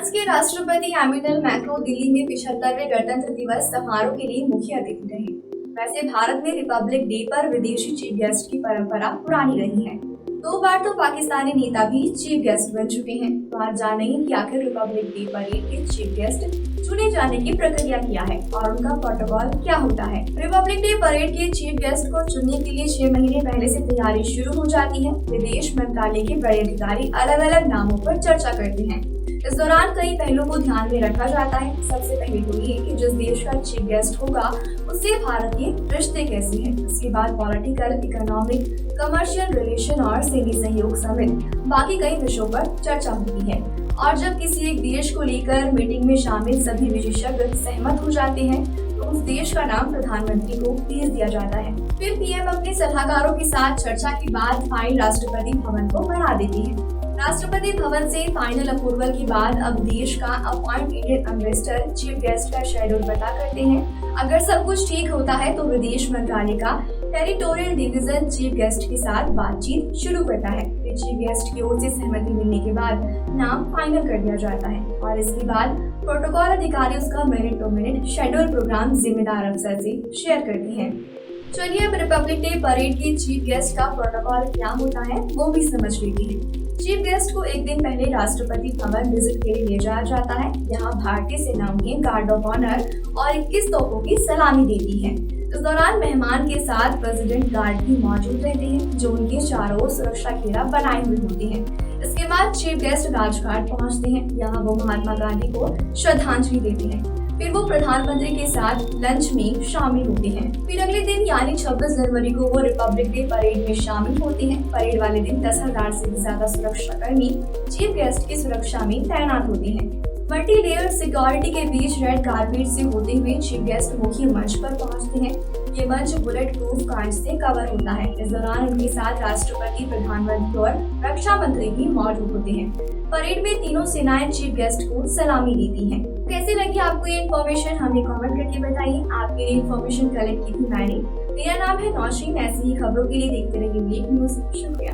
France के राष्ट्रपति Emmanuel Macron Delhi में 75वें गणतंत्र दिवस समारोह के लिए मुख्य अतिथि रहे। वैसे भारत में रिपब्लिक डे पर विदेशी चीफ गेस्ट की परंपरा पुरानी रही है। 2 बार तो पाकिस्तानी नेता भी चीफ गेस्ट बन चुके हैं। तो आज जानेंगे कि आखिर रिपब्लिक डे परेड के चीफ गेस्ट चुने जाने की प्रक्रिया क्या है और उनका प्रोटोकॉल क्या होता है। रिपब्लिक डे परेड के चीफ गेस्ट को चुनने के लिए 6 महीने पहले से तैयारी शुरू हो जाती है। विदेश मंत्रालय के बड़े अधिकारी अलग अलग नामों पर चर्चा करते हैं। इस दौरान कई पहलुओं को ध्यान में रखा जाता है। सबसे पहले तो ये कि जिस देश का चीफ गेस्ट होगा उससे भारत के रिश्ते कैसे हैं। इसके बाद पॉलिटिकल, इकोनॉमिक, कमर्शियल रिलेशन और सैन्य सहयोग समेत बाकी कई विषयों पर चर्चा होती है। और जब किसी एक देश को लेकर मीटिंग में शामिल सभी विशेषज्ञ सहमत हो जाते हैं तो उस देश का नाम प्रधानमंत्री को भेज दिया जाता है। फिर पीएम अपने सलाहकारों के साथ चर्चा के बाद फाइल राष्ट्रपति भवन को बढ़ा देती है। राष्ट्रपति भवन से फाइनल अप्रूवल के बाद अब देश का appoint Indian ambassador chief guest का शेड्यूल पता करते हैं। अगर सब कुछ ठीक होता है तो विदेश मंत्रालय का टेरिटोरियल डिवीजन चीफ गेस्ट के साथ बातचीत शुरू करता है। फिर चीफ गेस्ट की ओर से सहमति मिलने के बाद नाम फाइनल कर दिया जाता है और इसके बाद प्रोटोकॉल अधिकारी उसका minute to minute schedule program जिम्मेदार अफसर से शेयर करते हैं। चलिए अब रिपब्लिक डे परेड के चीफ गेस्ट का प्रोटोकॉल क्या होता है वो भी समझ लेते हैं। चीफ गेस्ट को एक दिन पहले राष्ट्रपति भवन विजिट के लिए ले जाया जाता है। यहाँ भारतीय सेना उन्हें गार्ड ऑफ ऑनर और 21 तोपों की सलामी देती है। इस दौरान मेहमान के साथ प्रेसिडेंट गार्ड भी मौजूद रहते हैं जो उनके चारों ओर सुरक्षा घेरा बनाए हुए होते हैं। इसके बाद चीफ गेस्ट राजघाट पहुँचते हैं। यहाँ वो महात्मा गांधी को श्रद्धांजलि देते हैं। फिर वो प्रधानमंत्री के साथ लंच में शामिल होते हैं। फिर अगले दिन यानी 26 जनवरी को वो रिपब्लिक डे परेड में शामिल होते हैं। परेड वाले दिन 10,000 से भी ज्यादा सुरक्षा कर्मी चीफ गेस्ट की सुरक्षा में तैनात होते हैं। मल्टी लेयर सिक्योरिटी के बीच रेड कारपेट से होते हुए चीफ गेस्ट मुख्य मंच पर पहुंचते हैं। ये मंच बुलेट प्रूफ कांच से कवर होता है। इस दौरान उनके साथ राष्ट्रपति, प्रधानमंत्री और रक्षा मंत्री भी मौजूद होते हैं। परेड में तीनों सेनाएं चीफ गेस्ट को सलामी देती हैं। कैसी लगी आपको ये इन्फॉर्मेशन हमें कमेंट करके बताइए। आपके लिए इन्फॉर्मेशन कलेक्ट की थी मैंने। मेरा नाम है नौशीन। ऐसी ही खबरों के लिए देखते रहिए न्यूज़। शुक्रिया।